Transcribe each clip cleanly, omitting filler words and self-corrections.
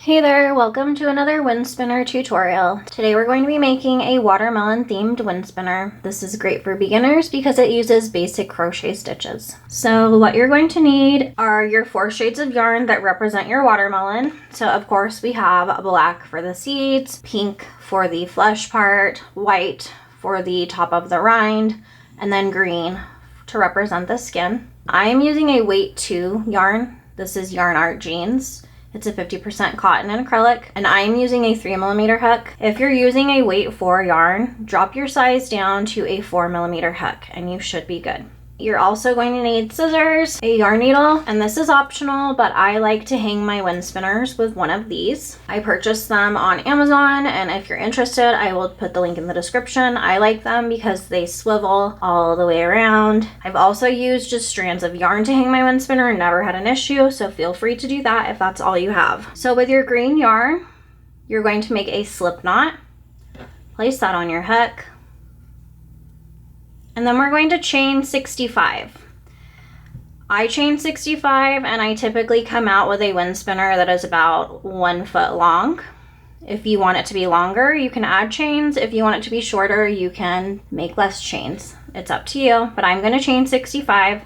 Hey there, welcome to another wind spinner tutorial. Today we're going to be making a watermelon themed wind spinner. This is great for beginners because it uses basic crochet stitches. So what you're going to need are your 4 shades of yarn that represent your watermelon. So of course we have black for the seeds, pink for the flesh part, white for the top of the rind, and then green to represent the skin. I am using a weight 2 yarn. This is Yarn Art Jeans. It's a 50% cotton and acrylic, and I'm using a 3mm hook. If you're using a weight 4 yarn, drop your size down to a 4mm hook and you should be good. You're also going to need scissors, a yarn needle, and this is optional, but I like to hang my wind spinners with one of these. I purchased them on Amazon, and if you're interested, I will put the link in the description. I like them because they swivel all the way around. I've also used just strands of yarn to hang my wind spinner and never had an issue, so feel free to do that if that's all you have. So with your green yarn, you're going to make a slip knot. Place that on your hook. And then we're going to chain 65. I chain 65 and I typically come out with a wind spinner that is about 1 foot long. If you want it to be longer, you can add chains. If you want it to be shorter, you can make less chains. It's up to you, but I'm going to chain 65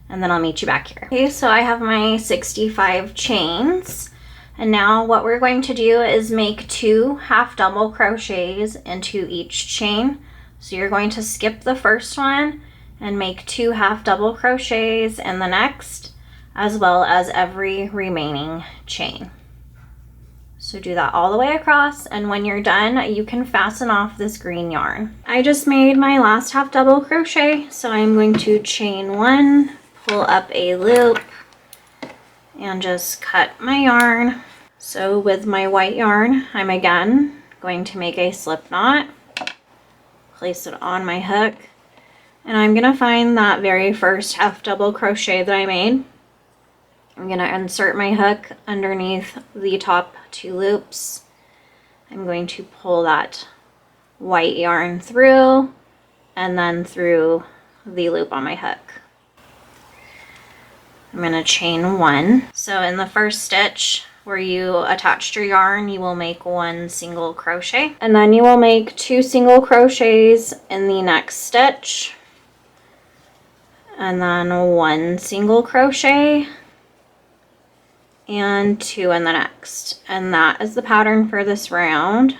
and then I'll meet you back here. Okay, so I have my 65 chains. And now what we're going to do is make 2 half double crochets into each chain. So you're going to skip the first one and make 2 half double crochets in the next, as well as every remaining chain. So do that all the way across, and when you're done, you can fasten off this green yarn. I just made my last half double crochet, so I'm going to chain 1, pull up a loop, and just cut my yarn. So with my white yarn, I'm again going to make a slip knot. Place it on my hook, and I'm gonna find that very first half double crochet that I made. I'm gonna insert my hook underneath the top 2 loops. I'm going to pull that white yarn through and then through the loop on my hook. I'm gonna chain 1. So in the first stitch where you attached your yarn, you will make 1 single crochet, and then you will make 2 single crochets in the next stitch, and then 1 single crochet and 2 in the next. And that is the pattern for this round.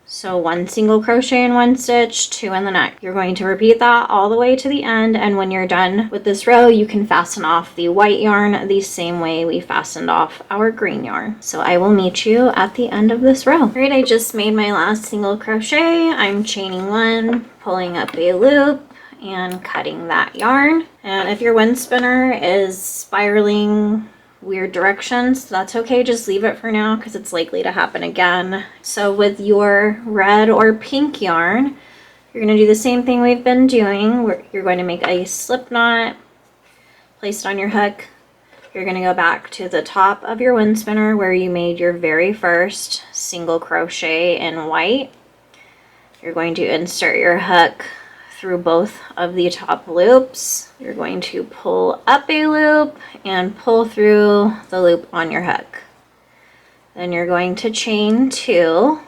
So 1 single crochet in 1 stitch, 2 in the next. You're going to repeat that all the way to the end, and when you're done with this row, you can fasten off the white yarn the same way we fastened off our green yarn. So I will meet you at the end of this row. All right, I just made my last single crochet. I'm chaining 1, pulling up a loop, and cutting that yarn. And if your wind spinner is spiraling weird directions, that's okay, just leave it for now because it's likely to happen again. So with your red or pink yarn, you're going to do the same thing we've been doing, where you're going to make a slip knot, place it on your hook. You're going to go back to the top of your wind spinner where you made your very first single crochet in white. You're going to insert your hook through both of the top loops. You're going to pull up a loop and pull through the loop on your hook. Then you're going to chain 2,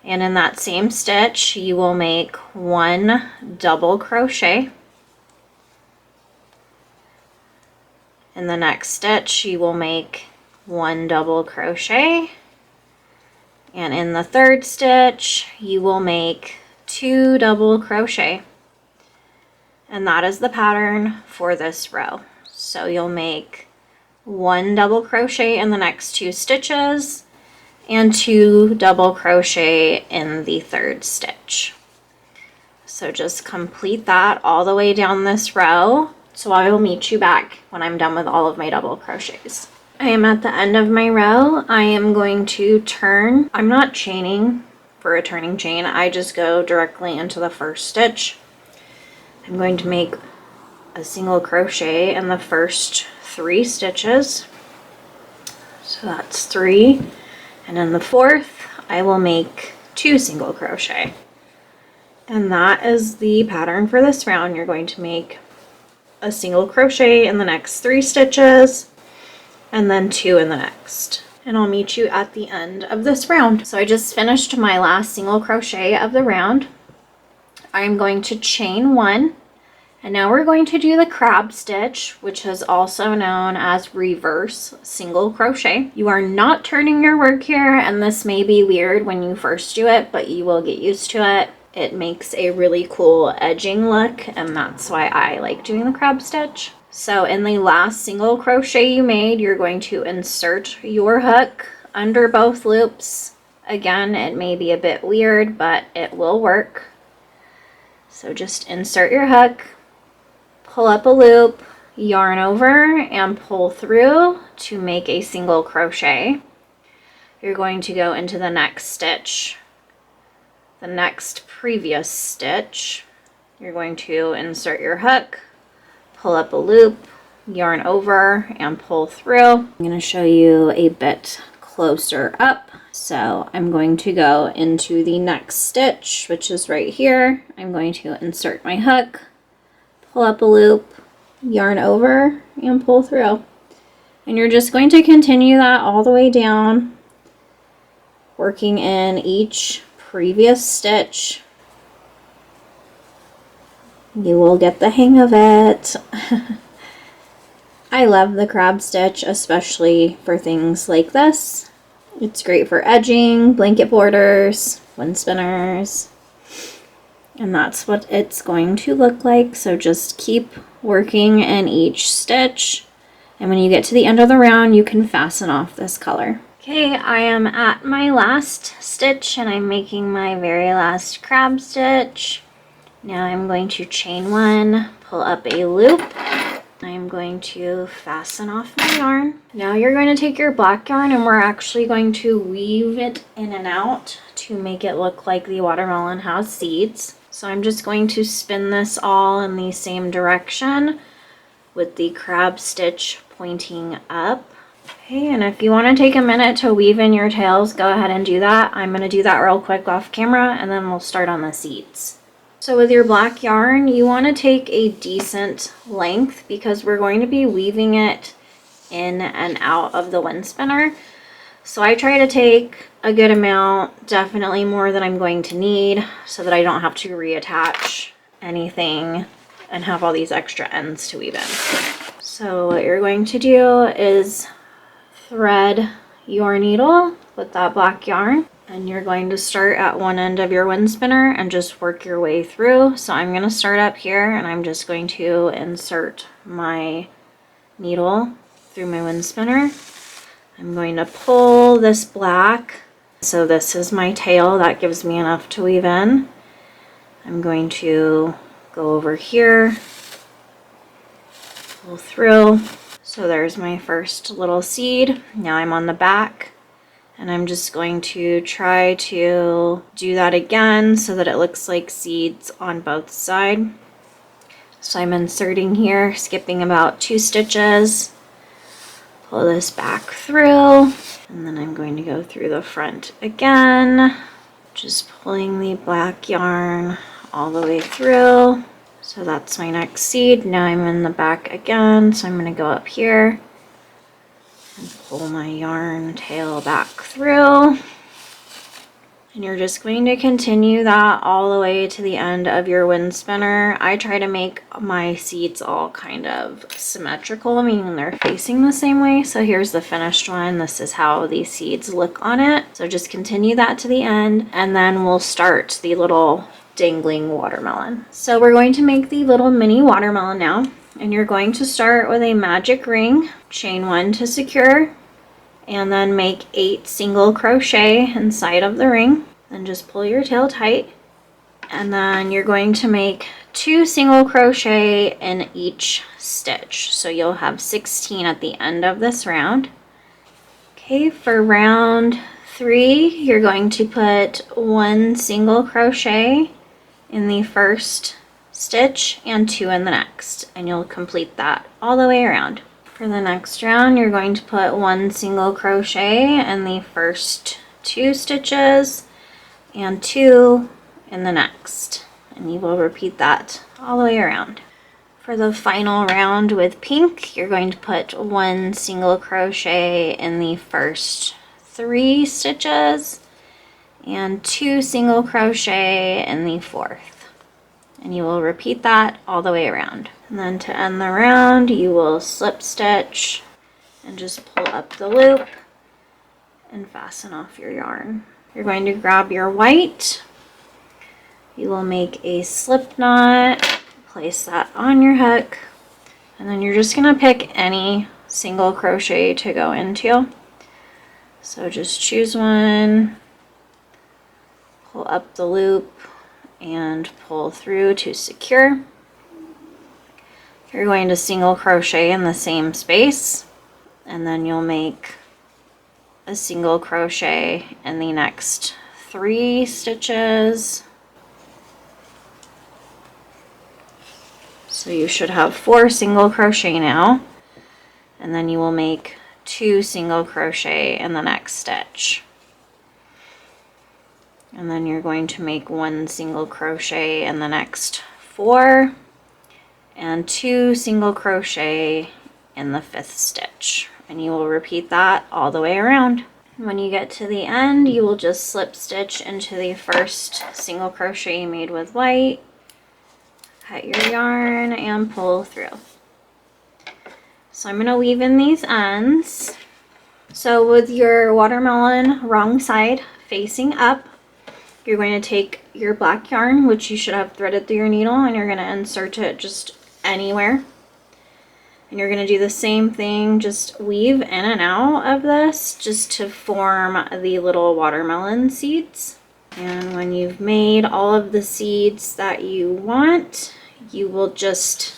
and in that same stitch you will make 1 double crochet. In the next stitch you will make 1 double crochet, and in the third stitch you will make 2 double crochet. And that is the pattern for this row. So you'll make 1 double crochet in the next 2 stitches and 2 double crochet in the third stitch. So just complete that all the way down this row. So I will meet you back when I'm done with all of my double crochets. I am at the end of my row. I am going to turn. I'm not chaining for a turning chain. I just go directly into the first stitch. I'm going to make a single crochet in the first 3 stitches. So that's 3. And in the fourth, I will make 2 single crochet. And that is the pattern for this round. You're going to make a single crochet in the next 3 stitches and then 2 in the next. and I'll meet you at the end of this round. So I just finished my last single crochet of the round. I'm going to chain 1, and now we're going to do the crab stitch, which is also known as reverse single crochet. You are not turning your work here, and this may be weird when you first do it, but you will get used to it. It makes a really cool edging look, and that's why I like doing the crab stitch. So in the last single crochet you made, you're going to insert your hook under both loops. Again, it may be a bit weird, but it will work. So just insert your hook, pull up a loop, yarn over, and pull through to make a single crochet. You're going to go into the next stitch, the next previous stitch. You're going to insert your hook, pull up a loop, yarn over, and pull through. I'm going to show you a bit closer up. So I'm going to go into the next stitch, which is right here. I'm going to insert my hook, pull up a loop, yarn over, and pull through. And you're just going to continue that all the way down, working in each previous stitch. You will get the hang of it. I love the crab stitch, especially for things like this. It's great for edging, blanket borders, wind spinners, and that's what it's going to look like. So just keep working in each stitch, and when you get to the end of the round, you can fasten off this color. Okay, I am at my last stitch, and I'm making my very last crab stitch. Now I'm going to chain 1, pull up a loop. I'm going to fasten off my yarn. Now you're going to take your black yarn, and we're actually going to weave it in and out to make it look like the watermelon has seeds. So I'm just going to spin this all in the same direction with the crab stitch pointing up. Okay, and if you want to take a minute to weave in your tails, go ahead and do that. I'm going to do that real quick off camera, and then we'll start on the seeds. So with your black yarn, you want to take a decent length because we're going to be weaving it in and out of the wind spinner. So I try to take a good amount, definitely more than I'm going to need, so that I don't have to reattach anything and have all these extra ends to weave in. So what you're going to do is thread your needle with that black yarn, and you're going to start at one end of your wind spinner and just work your way through. So I'm going to start up here, and I'm just going to insert my needle through my wind spinner. I'm going to pull this black. So this is my tail. That gives me enough to weave in. I'm going to go over here, pull through. So there's my first little seed. Now I'm on the back, and I'm just going to try to do that again so that it looks like seeds on both sides. So I'm inserting here, skipping about 2 stitches, pull this back through, and then I'm going to go through the front again, just pulling the black yarn all the way through. So that's my next seed. Now I'm in the back again, so I'm going to go up here and pull my yarn tail back through. And you're just going to continue that all the way to the end of your wind spinner. I try to make my seeds all kind of symmetrical, meaning they're facing the same way. So here's the finished one. This is how these seeds look on it. So just continue that to the end, and then we'll start the little dangling watermelon. So we're going to make the little mini watermelon now, and you're going to start with a magic ring, chain 1 to secure, and then make 8 single crochet inside of the ring. Then just pull your tail tight, and then you're going to make 2 single crochet in each stitch. So you'll have 16 at the end of this round. Okay, for round 3, you're going to put 1 single crochet in the first stitch and 2 in the next, and you'll complete that all the way around. For the next round, you're going to put 1 single crochet in the first 2 stitches and 2 in the next, and you will repeat that all the way around. For the final round with pink, you're going to put 1 single crochet in the first 3 stitches and 2 single crochet in the 4th. And you will repeat that all the way around. And then to end the round, you will slip stitch and just pull up the loop and fasten off your yarn. You're going to grab your white. You will make a slip knot, place that on your hook, and then you're just going to pick any single crochet to go into. So just choose one, pull up the loop, and pull through to secure. You're going to single crochet in the same space, and then you'll make a single crochet in the next 3 stitches. So you should have 4 single crochet now, and then you will make 2 single crochet in the next stitch. And then you're going to make 1 single crochet in the next 4 and 2 single crochet in the 5th stitch. And you will repeat that all the way around. When you get to the end, you will just slip stitch into the first single crochet you made with white, cut your yarn, and pull through. So I'm going to weave in these ends. So with your watermelon wrong side facing up, you're going to take your black yarn, which you should have threaded through your needle, and you're going to insert it just anywhere. And you're going to do the same thing, just weave in and out of this just to form the little watermelon seeds. And when you've made all of the seeds that you want, you will just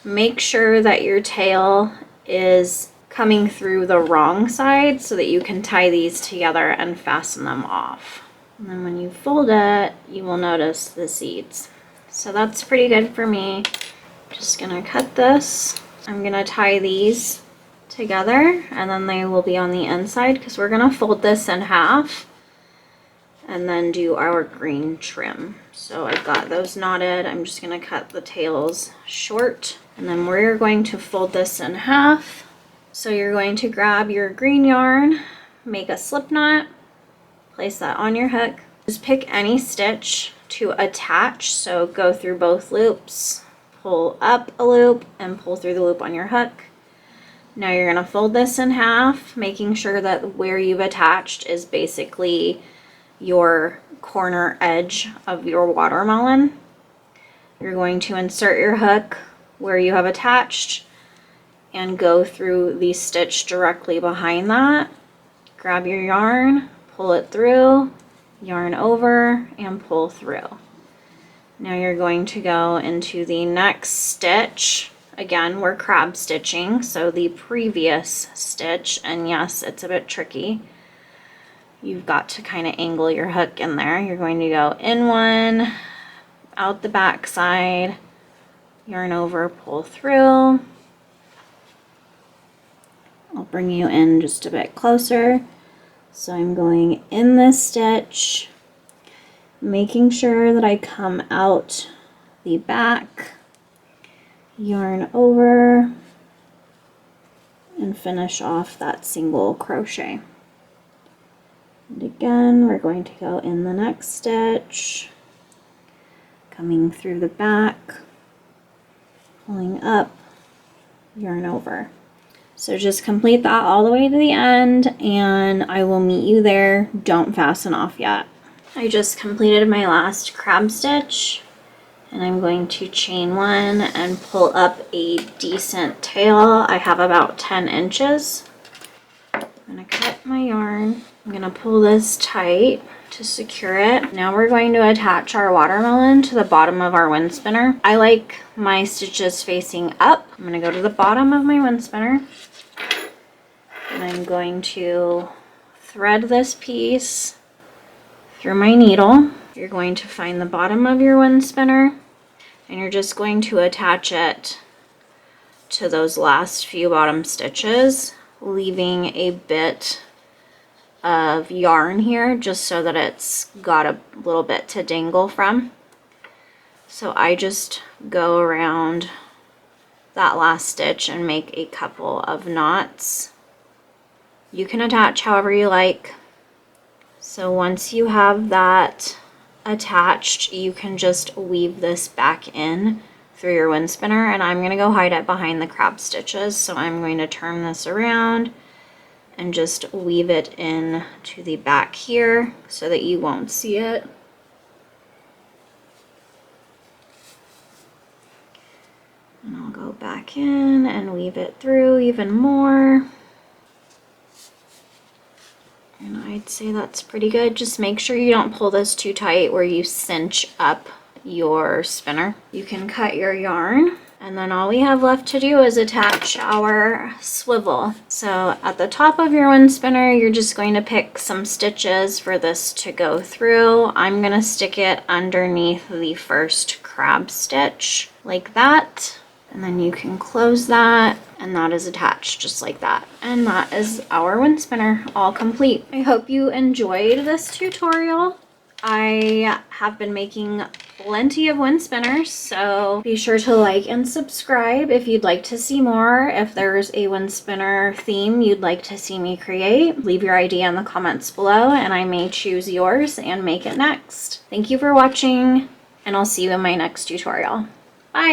make sure that your tail is coming through the wrong side so that you can tie these together and fasten them off. And then when you fold it, you will notice the seeds. So that's pretty good for me. Just gonna cut this. I'm gonna tie these together and then they will be on the inside because we're gonna fold this in half and then do our green trim. So I've got those knotted. I'm just gonna cut the tails short, and then we're going to fold this in half. So you're going to grab your green yarn, make a slip knot, place that on your hook. Just pick any stitch to attach. So go through both loops, pull up a loop, and pull through the loop on your hook. Now you're gonna fold this in half, making sure that where you've attached is basically your corner edge of your watermelon. You're going to insert your hook where you have attached and go through the stitch directly behind that. Grab your yarn, pull it through, yarn over, and pull through. Now you're going to go into the next stitch. Again, we're crab stitching, so the previous stitch, and yes, it's a bit tricky. You've got to kind of angle your hook in there. You're going to go in one, out the back side, yarn over, pull through. I'll bring you in just a bit closer. So I'm going in this stitch, making sure that I come out the back, yarn over, and finish off that single crochet. And again, we're going to go in the next stitch, coming through the back, pulling up, yarn over. So just complete that all the way to the end, and I will meet you there. Don't fasten off yet. I just completed my last crab stitch, and I'm going to chain one and pull up a decent tail. I have about 10 inches. I'm gonna cut my yarn. I'm gonna pull this tight to secure it. Now we're going to attach our watermelon to the bottom of our wind spinner. I like my stitches facing up. I'm gonna go to the bottom of my wind spinner, and I'm going to thread this piece through my needle. You're going to find the bottom of your wind spinner, and you're just going to attach it to those last few bottom stitches, leaving a bit of yarn here just so that it's got a little bit to dangle from. So I just go around that last stitch and make a couple of knots. You can attach however you like. So once you have that attached, you can just weave this back in through your wind spinner, and I'm going to go hide it behind the crab stitches. So I'm going to turn this around and just weave it in to the back here so that you won't see it. And I'll go back in and weave it through even more. And I'd say that's pretty good. Just make sure you don't pull this too tight where you cinch up your spinner. You can cut your yarn, and then all we have left to do is attach our swivel. So at the top of your wind spinner, you're just going to pick some stitches for this to go through. I'm gonna stick it underneath the first crab stitch like that. And then you can close that, and that is attached just like that. And that is our wind spinner all complete. I hope you enjoyed this tutorial. I have been making plenty of wind spinners, so be sure to like and subscribe if you'd like to see more. If there's a wind spinner theme you'd like to see me create, leave your idea in the comments below and I may choose yours and make it next. Thank you for watching, and I'll see you in my next tutorial. Bye!